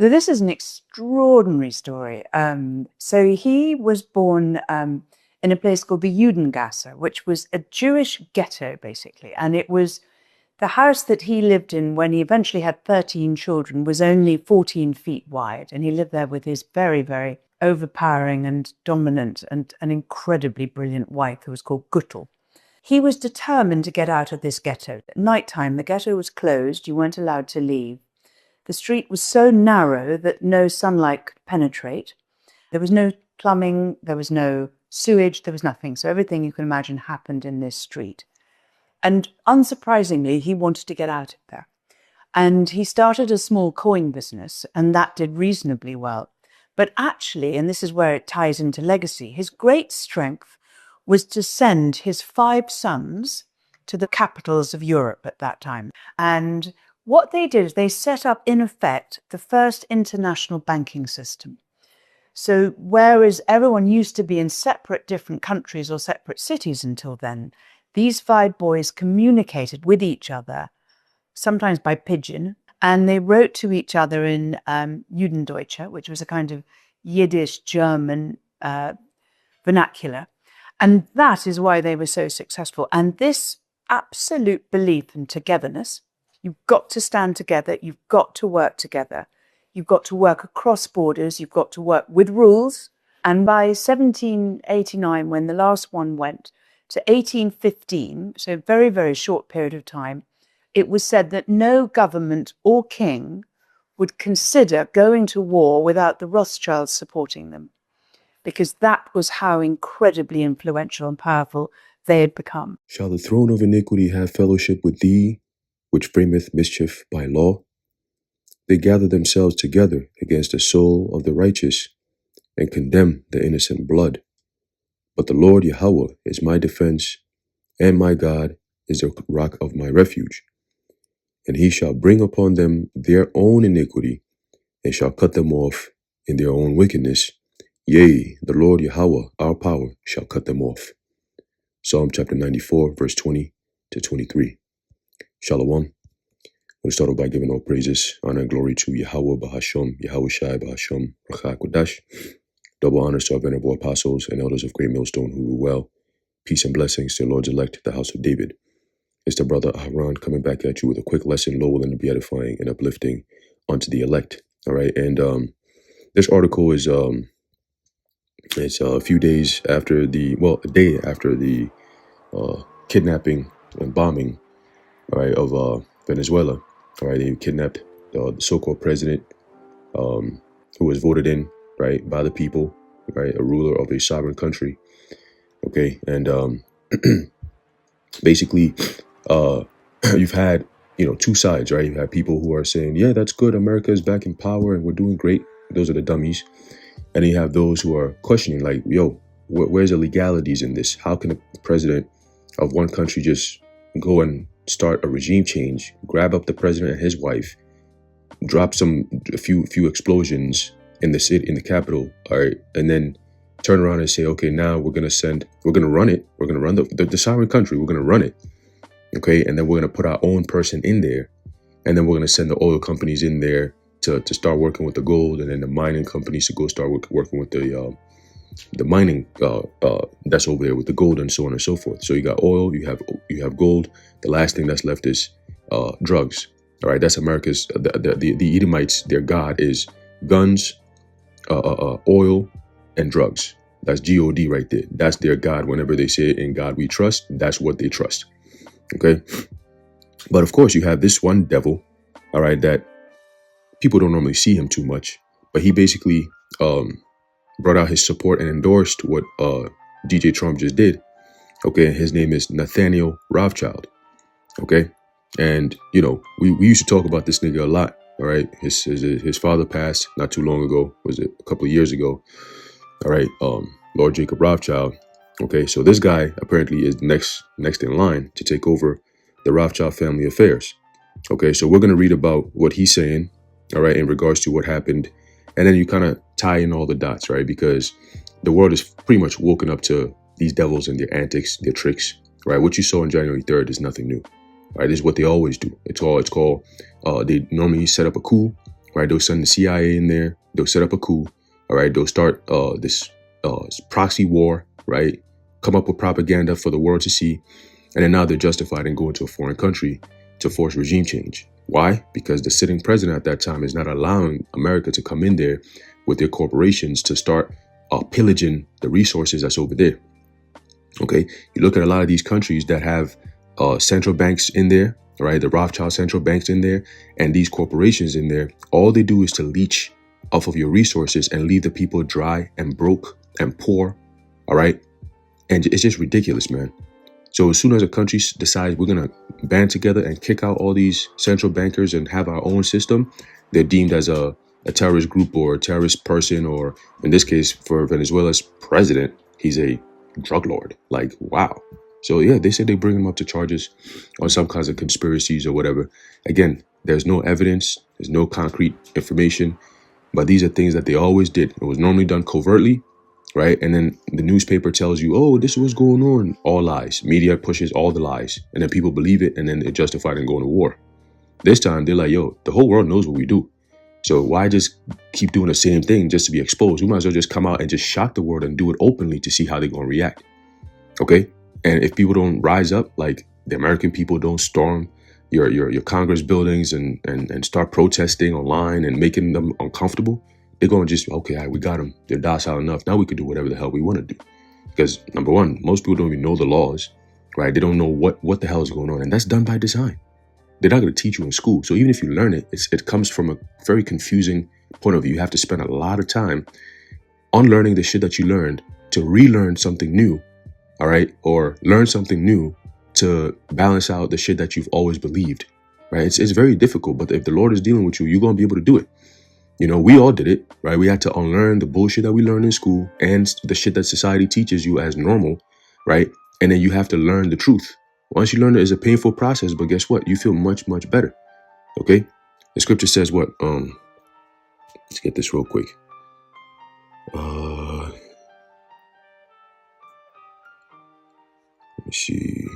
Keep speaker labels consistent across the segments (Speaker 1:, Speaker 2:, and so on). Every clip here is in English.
Speaker 1: This is an extraordinary story. So he was born in a place called the Judengasse, which was a Jewish ghetto, basically. And it was the house that he lived in when he eventually had 13 children was only 14 feet wide. And he lived there with his very, very overpowering and dominant and an incredibly brilliant wife who was called Guttel. He was determined to get out of this ghetto. At nighttime, the ghetto was closed. You weren't allowed to leave. The street was so narrow that no sunlight could penetrate. There was no plumbing, there was no sewage, there was nothing. So everything you can imagine happened in this street. And unsurprisingly, he wanted to get out of there. And he started a small coin business, and that did reasonably well. But actually, and this is where it ties into legacy, his great strength was to send his 5 sons to the capitals of Europe at that time. And what they did is they set up, in effect, the first international banking system. So whereas everyone used to be in separate different countries or separate cities until then, these 5 boys communicated with each other, sometimes by pigeon, and they wrote to each other in Judendeutsche, which was a kind of Yiddish German vernacular. And that is why they were so successful. And this absolute belief in togetherness, you've got to stand together, you've got to work together, you've got to work across borders, you've got to work with rules. And by 1789, when the last one went, to 1815, so a very, very short period of time, it was said that no government or king would consider going to war without the Rothschilds supporting them, because that was how incredibly influential and powerful they had become.
Speaker 2: Shall the throne of iniquity have fellowship with thee, which frameth mischief by law? They gather themselves together against the soul of the righteous, and condemn the innocent blood. But the Lord Yahweh is my defense, and my God is the rock of my refuge. And he shall bring upon them their own iniquity, and shall cut them off in their own wickedness. Yea, the Lord Yahweh, our power, shall cut them off. Psalm chapter 94, verse 20 to 23. Shalom. We'll start off by giving all praises, honor, and glory to Yahweh Bahasham, Yahweh Shai Bahasham, Rachak Kodash. Double honors to our venerable apostles and elders of Great Millstone who rule well. Peace and blessings to the Lord's elect, the house of David. It's the brother Aharon coming back at you with a quick lesson, low and be edifying and uplifting unto the elect. All right, and this article is it's a few days after a day after the kidnapping and bombing, all right, of Venezuela. All right, they kidnapped the so-called president, who was voted in, right, by the people, right, a ruler of a sovereign country. Okay, and basically, you've had, two sides, right? You have people who are saying, yeah, that's good, America is back in power and we're doing great. Those are the dummies. And then you have those who are questioning, like, yo, where's the legalities in this? How can a president of one country just go and start a regime change, grab up the president and his wife, drop a few explosions in the city, in the capital, all right, and then turn around and say, okay, now we're going to run the sovereign country, we're going to run it, okay, and then we're going to put our own person in there, and then we're going to send the oil companies in there to start working with the gold, and then the mining companies to go start working with the mining that's over there with the gold, and so on and so forth. So you got oil, you have gold. The last thing that's left is drugs. All right, that's America's the Edomites. Their god is guns, oil, and drugs. That's God right there. That's their god. Whenever they say in God we trust, that's what they trust. Okay, but of course you have this one devil. All right, that people don't normally see him too much, but he basically brought out his support and endorsed what DJ Trump just did. Okay, his name is Nathaniel Rothschild. Okay, and we used to talk about this nigga a lot. All right, his father passed not too long ago. Was it a couple of years ago? All right, Lord Jacob Rothschild. Okay, so this guy apparently is next in line to take over the Rothschild family affairs. Okay, so we're gonna read about what he's saying, all right, in regards to what happened, and then you kind of tie in all the dots, right? Because the world is pretty much woken up to these devils and their antics, their tricks, right? What you saw on January 3rd is nothing new, right? This is what they always do. It's called. They normally set up a coup, right? They'll send the CIA in there. They'll set up a coup. All right. They'll start this proxy war, right? Come up with propaganda for the world to see. And then now they're justified in going to a foreign country to force regime change. Why? Because the sitting president at that time is not allowing America to come in there with their corporations to start pillaging the resources that's over there. Okay, you look at a lot of these countries that have central banks in there, right? The Rothschild central banks in there, and these corporations in there. All they do is to leech off of your resources and leave the people dry and broke and poor. All right, and it's just ridiculous, man. So as soon as a country decides we're gonna band together and kick out all these central bankers and have our own system, they're deemed as a terrorist group or a terrorist person, or in this case, for Venezuela's president, he's a drug lord. Like, wow. So yeah, they said they bring him up to charges on some kinds of conspiracies or whatever. Again, there's no evidence, there's no concrete information, but these are things that they always did. It was normally done covertly, right? And then the newspaper tells you, oh, this is what's going on. All lies. Media pushes all the lies. And then people believe it, and then they're justified in going to war. This time, they're like, yo, the whole world knows what we do. So why just keep doing the same thing just to be exposed? We might as well just come out and just shock the world and do it openly to see how they're going to react. Okay? And if people don't rise up, like the American people don't storm your Congress buildings and start protesting online and making them uncomfortable, they're going to just, okay, all right, we got them. They're docile enough. Now we can do whatever the hell we want to do. Because number one, most people don't even know the laws, right? They don't know what the hell is going on. And that's done by design. They're not going to teach you in school. So even if you learn it, it comes from a very confusing point of view. You have to spend a lot of time unlearning the shit that you learned to relearn something new, all right? Or learn something new to balance out the shit that you've always believed, right? It's very difficult, but if the Lord is dealing with you, you're going to be able to do it. You know, we all did it, right? We had to unlearn the bullshit that we learned in school and the shit that society teaches you as normal, right? And then you have to learn the truth. Once you learn it, it's a painful process, but guess what? You feel much, much better, okay? The scripture says what? Let's get this real quick. Let me see.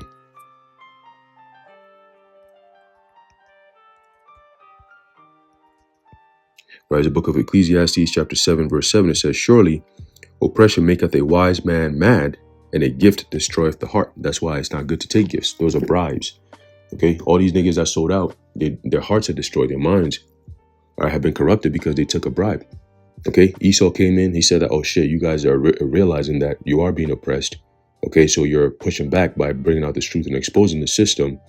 Speaker 2: Right, the book of Ecclesiastes, chapter 7, verse 7, it says, surely oppression maketh a wise man mad, and a gift destroyeth the heart. That's why it's not good to take gifts. Those are bribes. Okay, all these niggas that sold out, their hearts are destroyed. Their minds have been corrupted because they took a bribe. Okay, Esau came in. He said that, oh shit, you guys are realizing that you are being oppressed. Okay, so you're pushing back by bringing out this truth and exposing the system,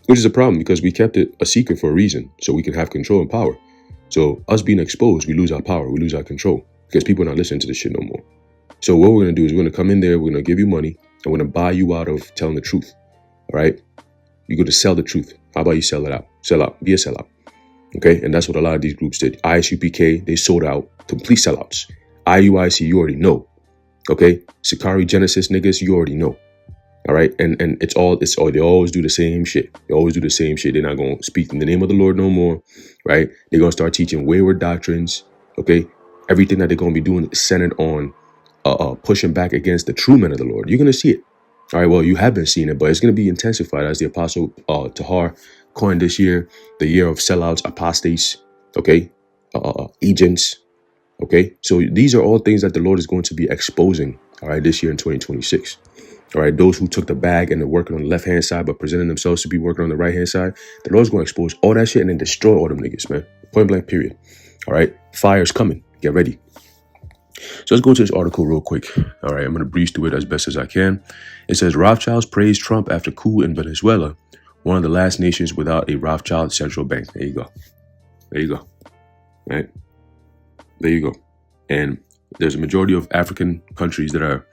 Speaker 2: which is a problem because we kept it a secret for a reason, so we can have control and power. So us being exposed, we lose our power, we lose our control because people are not listening to this shit no more. So what we're going to do is we're going to come in there, we're going to give you money, and we're going to buy you out of telling the truth. All right? You're going to sell the truth. How about you sell it out? Sell out. Be a sellout. Okay? And that's what a lot of these groups did. ISUPK, they sold out. Complete sellouts. IUIC, you already know. Okay? Sakari Genesis niggas, you already know. All right? And it's all, they always do the same shit. They always do the same shit. They're not going to speak in the name of the Lord no more. Right? They're going to start teaching wayward doctrines. Okay? Everything that they're going to be doing is centered on pushing back against the true men of the Lord. You're going to see it. All right, well, you have been seeing it, but it's going to be intensified as the Apostle Tahar coined this year, the year of sellouts, apostates, okay, agents, okay. So these are all things that the Lord is going to be exposing, all right, this year in 2026. All right, those who took the bag and they're working on the left-hand side but presenting themselves to be working on the right-hand side, the Lord's going to expose all that shit and then destroy all them niggas, man. Point blank, period. All right, fire's coming. Get ready. So let's go to this article real quick. All right, I'm going to breeze through it as best as I can. It says, Rothschilds praise Trump after coup in Venezuela, one of the last nations without a Rothschild central bank. There you go. There you go. Right? There you go. And there's a majority of African countries that are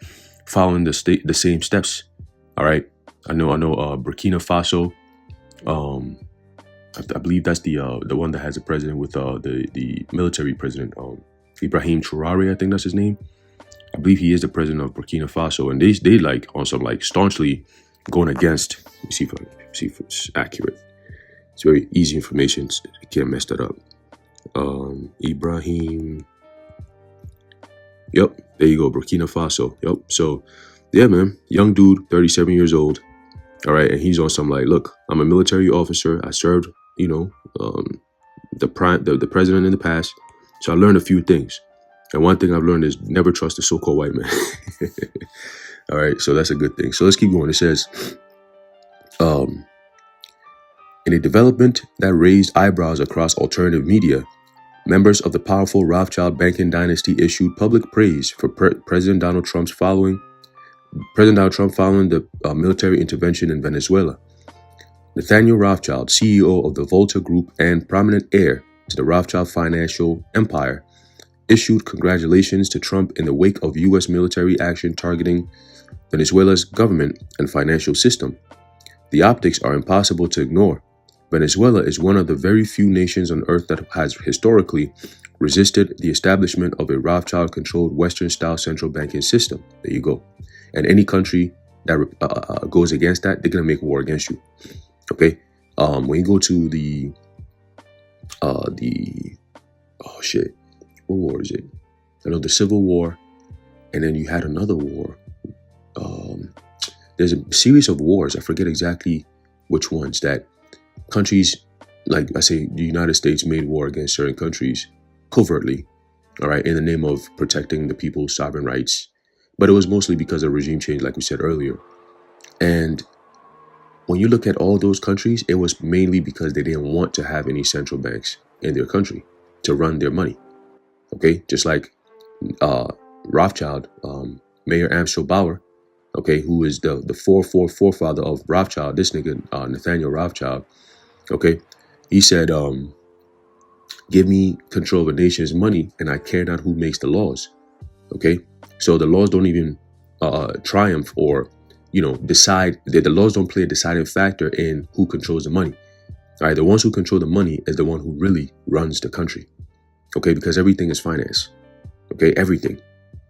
Speaker 2: following the same steps. All right. I know. Burkina Faso. I believe that's the one that has a president with the military president. Ibrahim Traore, I think that's his name. I believe he is the president of Burkina Faso, and they like also like staunchly going against. Let me see if it's accurate. It's very easy information. I can't mess that up. Ibrahim. Yep, there you go, Burkina Faso. Yep. So, yeah, man, young dude, 37 years old. All right, and he's on some like, look, I'm a military officer. I served, the president in the past. So I learned a few things. And one thing I've learned is never trust the so-called white man. All right, so that's a good thing. So let's keep going. It says, in a development that raised eyebrows across alternative media, members of the powerful Rothschild banking dynasty issued public praise for President Donald Trump following the military intervention in Venezuela. Nathaniel Rothschild, CEO of the Volta Group and prominent heir to the Rothschild financial empire, issued congratulations to Trump in the wake of U.S. military action targeting Venezuela's government and financial system. The optics are impossible to ignore. Venezuela is one of the very few nations on earth that has historically resisted the establishment of a Rothschild-controlled Western-style central banking system. There you go. And any country that goes against that, they're going to make war against you. Okay? When you go to oh shit, what war is it? I know the Civil War, and then you had another war. There's a series of wars, I forget exactly which ones, that countries, like I say, the United States made war against certain countries covertly, all right, in the name of protecting the people's sovereign rights. But it was mostly because of regime change, like we said earlier. And when you look at all those countries, it was mainly because they didn't want to have any central banks in their country to run their money. Okay, just like Rothschild, Mayor Amschel Bauer, okay, who is the forefather of Rothschild, this nigga, Nathaniel Rothschild, okay, he said, give me control of a nation's money and I care not who makes the laws, okay? So the laws don't even triumph or, decide, the laws don't play a deciding factor in who controls the money, all right? The ones who control the money is the one who really runs the country, okay? Because everything is finance, okay? Everything.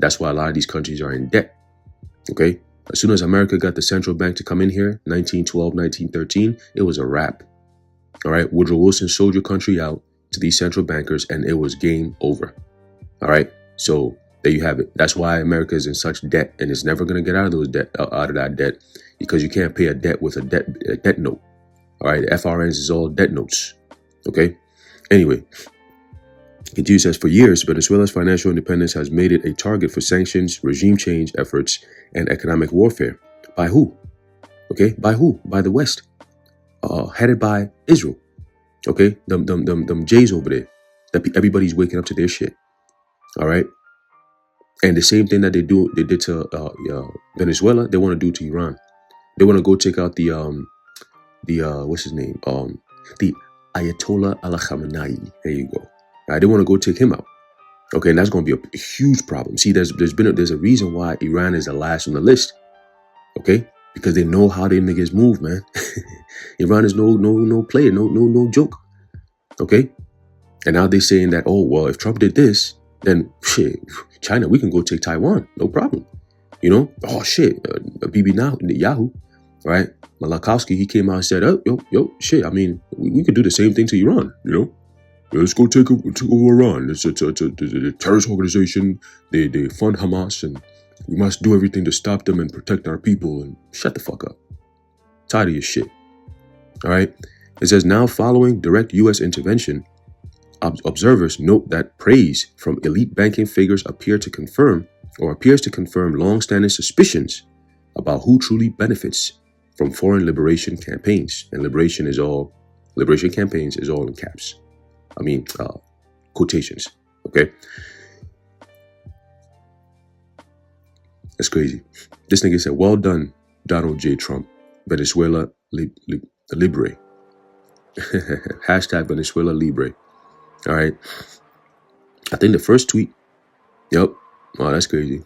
Speaker 2: That's why a lot of these countries are in debt, okay? As soon as America got the central bank to come in here, 1912, 1913, it was a wrap. All right, Woodrow Wilson sold your country out to these central bankers and it was game over. All right, so there you have it. That's why America is in such debt and it's never going to get out of that debt, because you can't pay a debt with a debt note. All right, the FRNs is all debt notes. Okay, anyway. It says, for years, Venezuela's financial independence has made it a target for sanctions, regime change efforts, and economic warfare. By who? Okay, by who? By the West, headed by Israel. Okay, them Jays over there. Everybody's waking up to their shit. All right, and the same thing that they did to Venezuela, they want to do to Iran. They want to go take out the what's his name? The Ayatollah Khamenei. There you go. Right, they want to go take him out. Okay, and that's going to be a huge problem. See, there's a reason why Iran is the last on the list. Okay, because they know how they niggas move, man. Iran is no player, no joke. Okay, and now they're saying that, oh well, if Trump did this, then shit, China, we can go take Taiwan, no problem. Oh shit, Bibi Yahoo, right? Malakowski, he came out and said, oh yo, shit. I mean, we could do the same thing to Iran, Let's go take over Iran. It's a terrorist organization. They fund Hamas, and we must do everything to stop them and protect our people. And shut the fuck up. Tired of your shit. All right. It says, now following direct U.S. intervention, observers note that praise from elite banking figures appears to confirm long-standing suspicions about who truly benefits from foreign liberation campaigns. And liberation campaigns is all in caps. I mean, quotations, okay? That's crazy. This nigga said, well done, Donald J. Trump. Venezuela Libre. Hashtag Venezuela Libre. All right. I think the first tweet. Yep. Oh, that's crazy.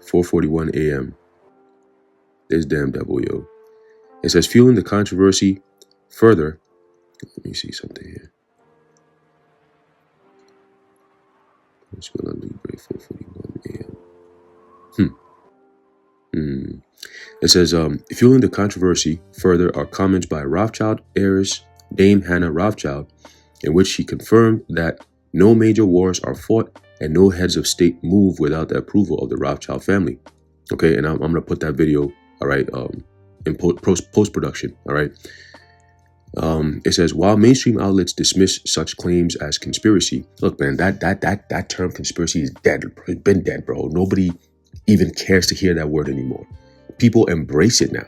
Speaker 2: 4:41 a.m. This damn devil, yo. It says, fueling the controversy further. Let me see something here. Venezuela Libre, 4:41 a.m. It says, fueling the controversy further are comments by Rothschild heiress Dame Hannah Rothschild, in which she confirmed that no major wars are fought and no heads of state move without the approval of the Rothschild family. Okay, and I'm going to put that video, all right, in post-production, all right? It says, while mainstream outlets dismiss such claims as conspiracy, look, man, that term conspiracy is dead. It's been dead, bro. Nobody even cares to hear that word anymore. People embrace it now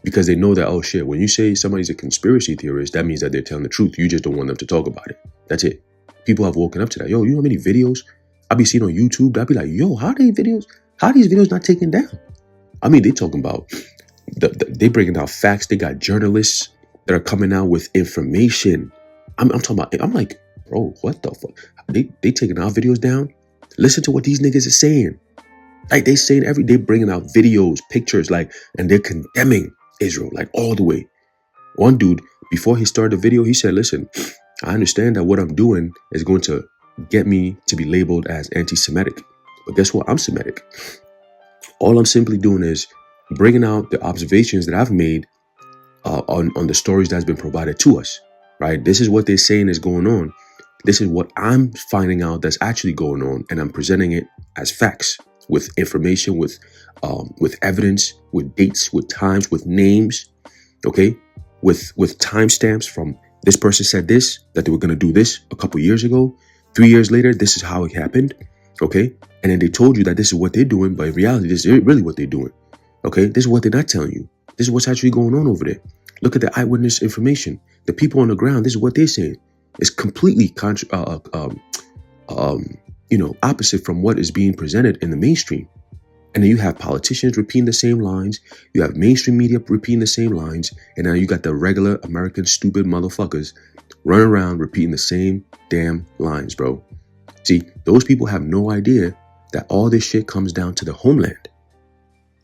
Speaker 2: because they know that, oh shit, when you say somebody's a conspiracy theorist, that means that they're telling the truth. You just don't want them to talk about it. That's it. People have woken up to that. Yo, you know how many videos I be seeing on YouTube? I'd be like, yo, how are these videos not taken down? I mean, they talking about, they breaking down facts. They got journalists that are coming out with information. I'm talking about, I'm like, bro, what the fuck? They taking our videos down? Listen to what these niggas are saying. Like they saying they bringing out videos, pictures, like, and they're condemning Israel, like all the way. One dude, before he started the video, he said, listen, I understand that what I'm doing is going to get me to be labeled as anti-Semitic. But guess what? I'm Semitic. All I'm simply doing is bringing out the observations that I've made on the stories that's been provided to us, right? This is what they're saying is going on. This is what I'm finding out that's actually going on, and I'm presenting it as facts, with information, with evidence, with dates, with times, with names, okay, with timestamps from this person said this, that they were going to do this a couple years ago. 3 years later, this is how it happened, okay? And then they told you that this is what they're doing, but in reality, this is really what they're doing, okay? This is what they're not telling you. This is what's actually going on over there. Look at the eyewitness information. The people on the ground, this is what they're saying. It's completely opposite from what is being presented in the mainstream. And then you have politicians repeating the same lines. You have mainstream media repeating the same lines. And now you got the regular American stupid motherfuckers running around repeating the same damn lines, bro. See, those people have no idea that all this shit comes down to the homeland.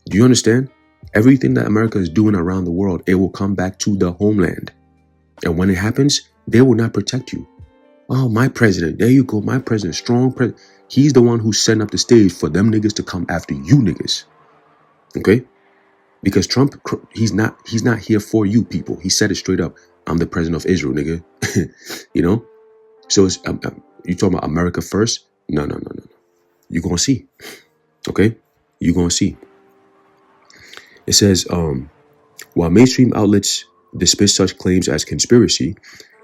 Speaker 2: Do you understand? Everything that America is doing around the world, it will come back to the homeland. And when it happens, they will not protect you. Oh, my president, there you go, my president, strong president. He's the one who's setting up the stage for them niggas to come after you niggas. Okay? Because Trump, he's not here for you people. He said it straight up. I'm the president of Israel, nigga. You know? So it's, you talking about America first? No. You're going to see. Okay? You're going to see. It says, while mainstream outlets dismiss such claims as conspiracy,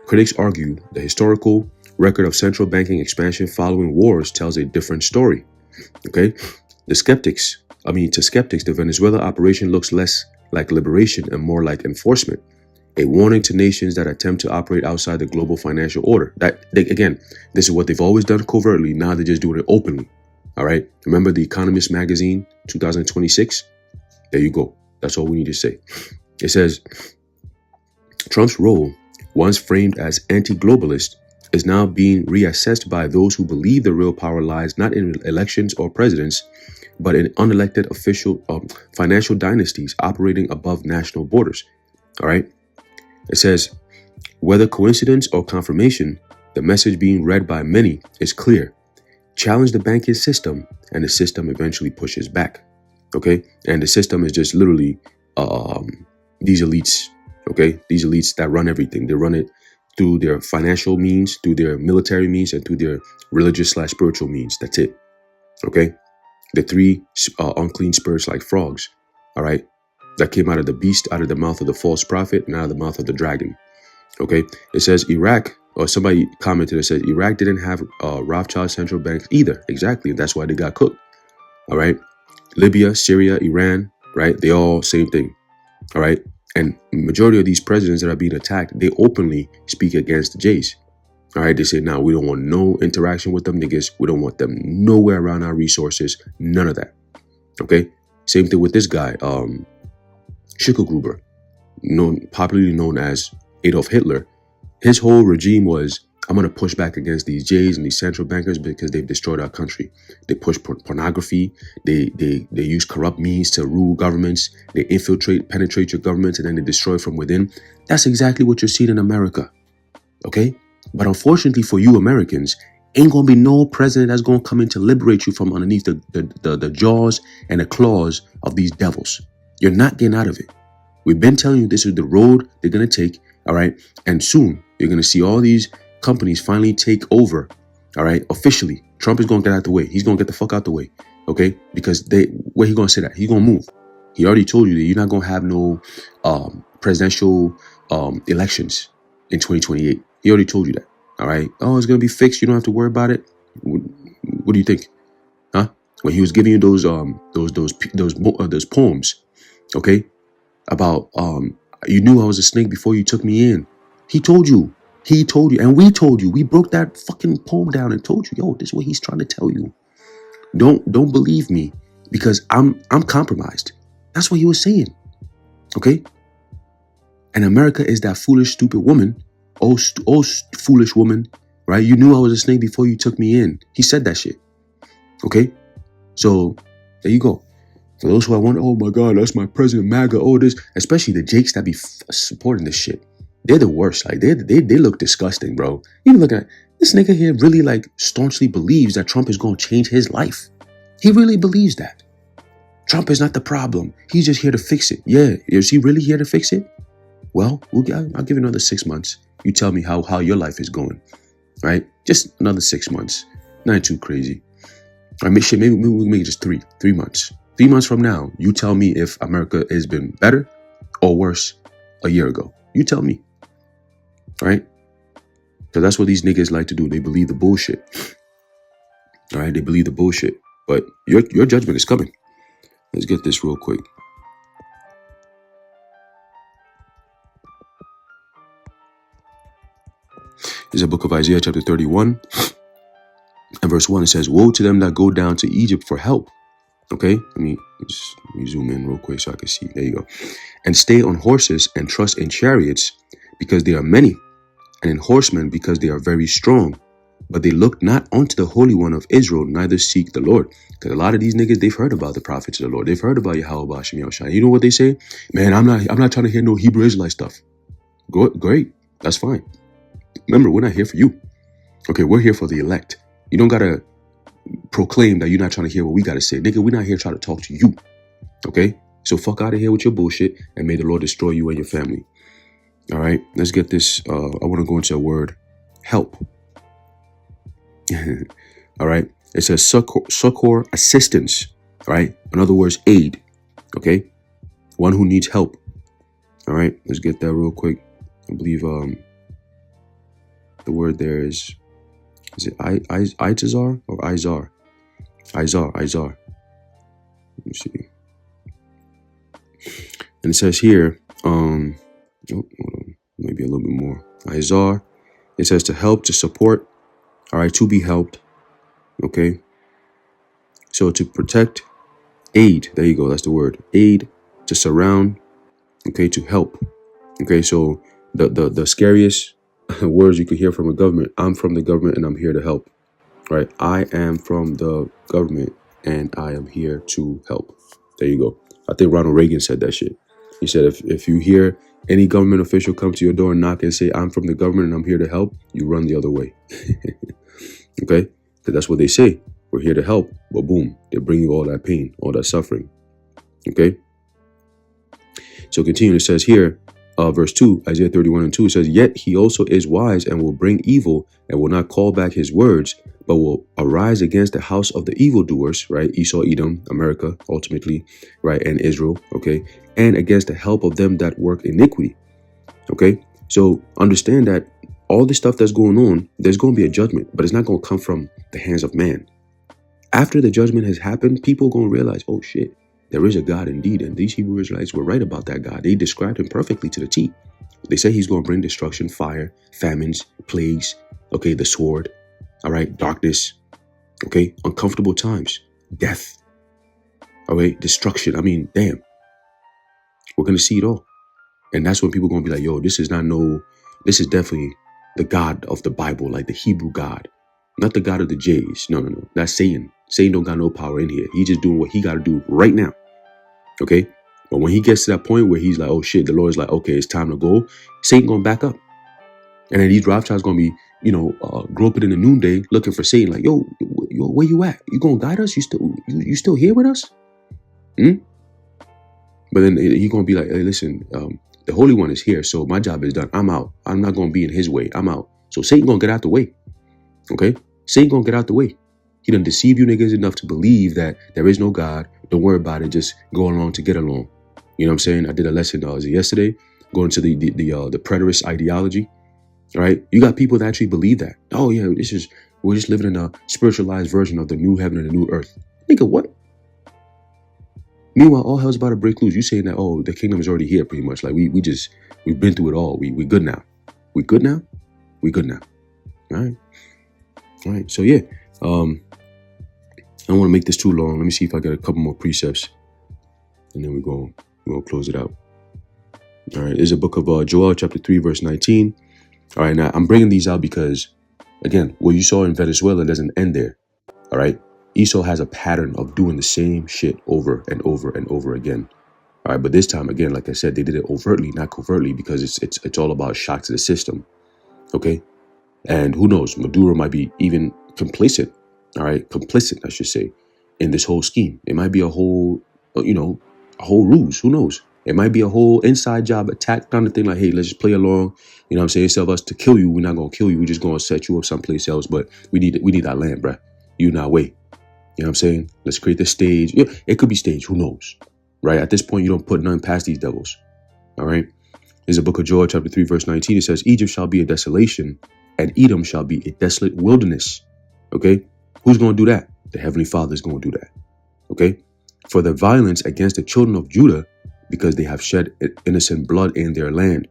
Speaker 2: critics argue the historical record of central banking expansion following wars tells a different story. Okay? To skeptics, the Venezuela operation looks less like liberation and more like enforcement, a warning to nations that attempt to operate outside the global financial order. Again, this is what they've always done covertly. Now they're just doing it openly. All right? Remember The Economist magazine, 2026? There you go. That's all we need to say. It says, Trump's role, once framed as anti-globalist, is now being reassessed by those who believe the real power lies not in elections or presidents, but in unelected official financial dynasties operating above national borders. All right? It says, whether coincidence or confirmation, the message being read by many is clear. Challenge the banking system, and the system eventually pushes back. Okay? And the system is just literally these elites. Okay? These elites that run everything. They run it through their financial means, through their military means, and through their religious/spiritual means. That's it. Okay? The three unclean spirits like frogs, all right, that came out of the beast, out of the mouth of the false prophet, and out of the mouth of the dragon. Okay? It says Iraq, or somebody commented, it says Iraq didn't have Rothschild central banks either. Exactly. And that's why they got cooked. All right? Libya, Syria, Iran, right? They all same thing. All right? And majority of these presidents that are being attacked, they openly speak against the Jays. All right, they say, now we don't want no interaction with them niggas. We don't want them nowhere around our resources. None of that. Okay? Same thing with this guy, Schicklgruber, popularly known as Adolf Hitler. His whole regime was, I'm going to push back against these Jays and these central bankers because they've destroyed our country. They push pornography. They use corrupt means to rule governments. They penetrate your governments, and then they destroy from within. That's exactly what you're seeing in America. Okay? But unfortunately for you Americans, ain't going to be no president that's going to come in to liberate you from underneath the jaws and the claws of these devils. You're not getting out of it. We've been telling you this is the road they're going to take. All right? And soon you're going to see all these companies finally take over, all right, officially. Trump is going to get out the way. He's going to get the fuck out the way, okay? Because where he going to say that? He's going to move. He already told you that you're not gonna have no presidential elections in 2028. He already told you that. All right. Oh, it's gonna be fixed. You don't have to worry about it. What do you think? Huh? When he was giving you those poems, okay, about you knew I was a snake before you took me in. He told you. He told you, and we told you. We broke that fucking poem down and told you, yo, this is what he's trying to tell you. Don't believe me because I'm compromised. That's what he was saying. Okay? And America is that foolish, stupid woman, old foolish woman, right? You knew I was a snake before you took me in. He said that shit. Okay? So there you go. For those who are wondering, oh my God, that's my president, MAGA, all this, especially the Jakes that be supporting this shit. They're the worst. Like they look disgusting, bro. Even looking at this nigga here really like staunchly believes that Trump is going to change his life. He really believes that. Trump is not the problem. He's just here to fix it. Yeah, is he really here to fix it? Well, I'll give you another 6 months. You tell me how your life is going, right? Just another 6 months. Not too crazy. I mean, shit, maybe we make it just 3 months. 3 months from now, you tell me if America has been better or worse a year ago. You tell me, all right? Because that's what these niggas like to do. They believe the bullshit. All right, they believe the bullshit. But your judgment is coming. Let's get this real quick. This is a book of Isaiah chapter 31 and verse 1. It says, woe to them that go down to Egypt for help. Okay, let me zoom in real quick so I can see. There you go. And stay on horses and trust in chariots because they are many, and in horsemen because they are very strong. But they look not unto the Holy One of Israel, neither seek the Lord. Because a lot of these niggas, they've heard about the prophets of the Lord. They've heard about Yahweh Hashem Yahushua. You know what they say? Man, I'm not trying to hear no Hebrew Israelite stuff. Great, that's fine. Remember, we're not here for you. Okay, we're here for the elect. You don't gotta proclaim that you're not trying to hear what we gotta say. Nigga, we're not here trying to talk to you. Okay? So fuck out of here with your bullshit and may the Lord destroy you and your family. All right, let's get this. I want to go into a word, help. All right, it says succor, assistance. All right, in other words, aid. Okay, one who needs help. All right, let's get that real quick. I believe the word there is it Izar or Izar? Izar. Let me see. And it says here, hold on, maybe a little bit more. Izar. It says to help, to support. All right, to be helped. Okay. So to protect, aid. There you go. That's the word. Aid, to surround. Okay, to help. Okay, so the scariest words you could hear from a government. I'm from the government and I'm here to help. Right? I am from the government and I am here to help. There you go. I think Ronald Reagan said that shit. He said if you hear any government official come to your door and knock and say, I'm from the government and I'm here to help, you run the other way. Okay? Because that's what they say. We're here to help. But boom, they bring you all that pain, all that suffering. Okay? So continue. It says here, verse 2, Isaiah 31:2, it says, yet he also is wise and will bring evil and will not call back his words, but will arise against the house of the evildoers, right? Esau, Edom, America, ultimately, right? And Israel, okay? And against the help of them that work iniquity, okay? So understand that all this stuff that's going on, there's going to be a judgment, but it's not going to come from the hands of man. After the judgment has happened, people are going to realize, oh shit, there is a God indeed. And these Hebrew Israelites were right about that God. They described him perfectly to the T. They say he's going to bring destruction, fire, famines, plagues, okay, the sword, all right, darkness, okay, uncomfortable times, death, all right, destruction. I mean, damn, we're going to see it all. And that's when people are going to be like, yo, this is definitely the God of the Bible, like the Hebrew God, not the God of the Jays. No. That's Satan. Satan don't got no power in here. He's just doing what he got to do right now. Okay. But when he gets to that point where he's like, oh shit, the Lord's like, okay, it's time to go. Satan going to back up. And then these Rothschilds going to be, groping in the noonday looking for Satan. Like, yo, where you at? You going to guide us? You still here with us? But then he's going to be like, hey, listen, the Holy One is here. So my job is done. I'm out. I'm not going to be in his way. I'm out. So Satan going to get out the way. Okay. Satan going to get out the way. He done deceive you niggas enough to believe that there is no God. Don't worry about it. Just go along to get along. You know what I'm saying? I did a lesson was it yesterday, going to the preterist ideology. Right? You got people that actually believe that. Oh yeah, we're just living in a spiritualized version of the new heaven and the new earth. Nigga, what? Meanwhile, all hell's about to break loose. You saying that, oh, the kingdom is already here, pretty much. Like we've been through it all. We good now. We good now? We good now. All right. All right. So yeah. I don't want to make this too long. Let me see if I get a couple more precepts. And then we're going to close it out. All right. There's a book of Joel, chapter 3, verse 19. All right. Now, I'm bringing these out because, again, what you saw in Venezuela doesn't end there. All right. Esau has a pattern of doing the same shit over and over and over again. All right. But this time, again, like I said, they did it overtly, not covertly, because it's all about shock to the system. Okay. And who knows? Maduro might be even complicit. All right. Complicit, I should say, in this whole scheme. It might be a whole, a whole ruse. Who knows? It might be a whole inside job attack kind of thing. Like, hey, let's just play along. You know what I'm saying? Instead of us to kill you, we're not going to kill you. We're just going to set you up someplace else. But we need that land, bruh. You in our way. You know what I'm saying? Let's create the stage. Yeah, it could be staged. Who knows? Right? At this point, you don't put none past these devils. All right? There's a book of Joel, chapter 3, verse 19. It says, Egypt shall be a desolation, and Edom shall be a desolate wilderness. Okay? Who's going to do that? The Heavenly Father is going to do that. Okay? For the violence against the children of Judah, because they have shed innocent blood in their land.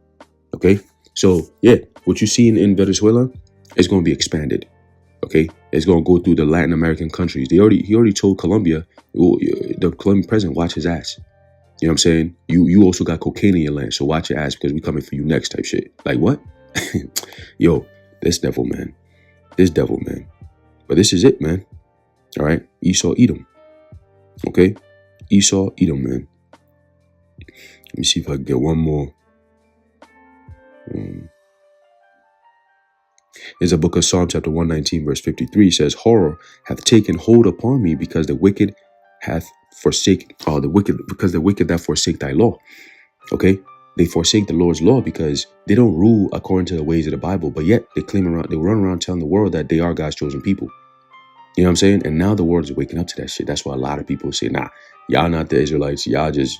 Speaker 2: Okay? So, yeah, what you see in Venezuela is going to be expanded. Okay? It's going to go through the Latin American countries. He already told Colombia, the Colombian president, watch his ass. You know what I'm saying? You also got cocaine in your land, so watch your ass because we coming for you next type shit. Like what? Yo, this devil, man. This devil, man. But this is it, man. All right? Esau, Edom. Okay? Esau, Edom, man. Let me see if I can get one more. There's a book of Psalm chapter 119 verse 53 says, horror hath taken hold upon me because the wicked hath forsaken, because the wicked that forsake thy law. Okay? They forsake the Lord's law because they don't rule according to the ways of the Bible, but yet they run around telling the world that they are God's chosen people. You know what I'm saying? And now the world is waking up to that shit. That's why a lot of people say, nah, y'all not the Israelites. Y'all just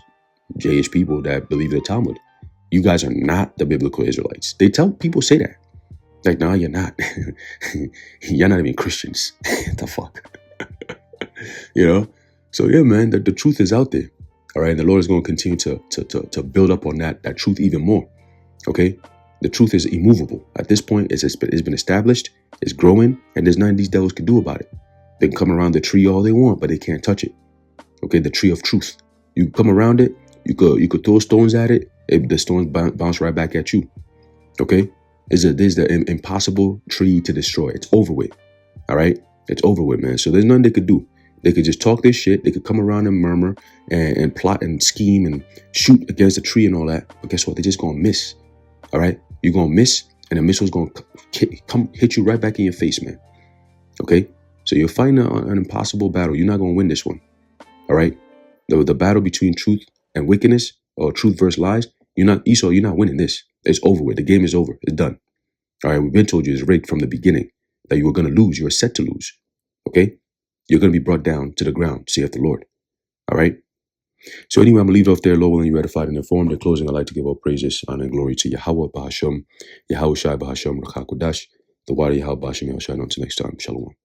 Speaker 2: Jewish people that believe the Talmud. You guys are not the biblical Israelites. They tell people say that. Like, no, you're not. You're not even Christians. The fuck? You know? So yeah, man, the truth is out there. All right. And the Lord is going to continue to build up on that truth even more. Okay. The truth is immovable. At this point, it's been established, it's growing, and there's nothing these devils can do about it. They can come around the tree all they want, but they can't touch it. Okay, the tree of truth. You come around it, you could throw stones at it, the stones bounce right back at you. Okay? There's the impossible tree to destroy. It's over with. All right? It's over with, man. So there's nothing they could do. They could just talk this shit. They could come around and murmur and plot and scheme and shoot against the tree and all that. But guess what? They're just going to miss. All right? You're going to miss, and the missile's going to come hit you right back in your face, man. Okay? So you're fighting an impossible battle. You're not going to win this one. All right? The battle between truth and wickedness, or truth versus lies, Esau, you're not winning this. It's over with. The game is over. It's done. All right? We've been told you it's rigged from the beginning that you were going to lose. You were set to lose. Okay? You're going to be brought down to the ground, saith the Lord. All right? So anyway, I'm going to leave it off there, Lord willing, you edified and informed. In closing, I'd like to give all praises, honor, and glory to Yahweh, Bahasham, Yahweh Shai, Bahasham, Rakakodash, the Wadi Yahweh, Bahasham, Yahweh Shai. Until next time, Shalom.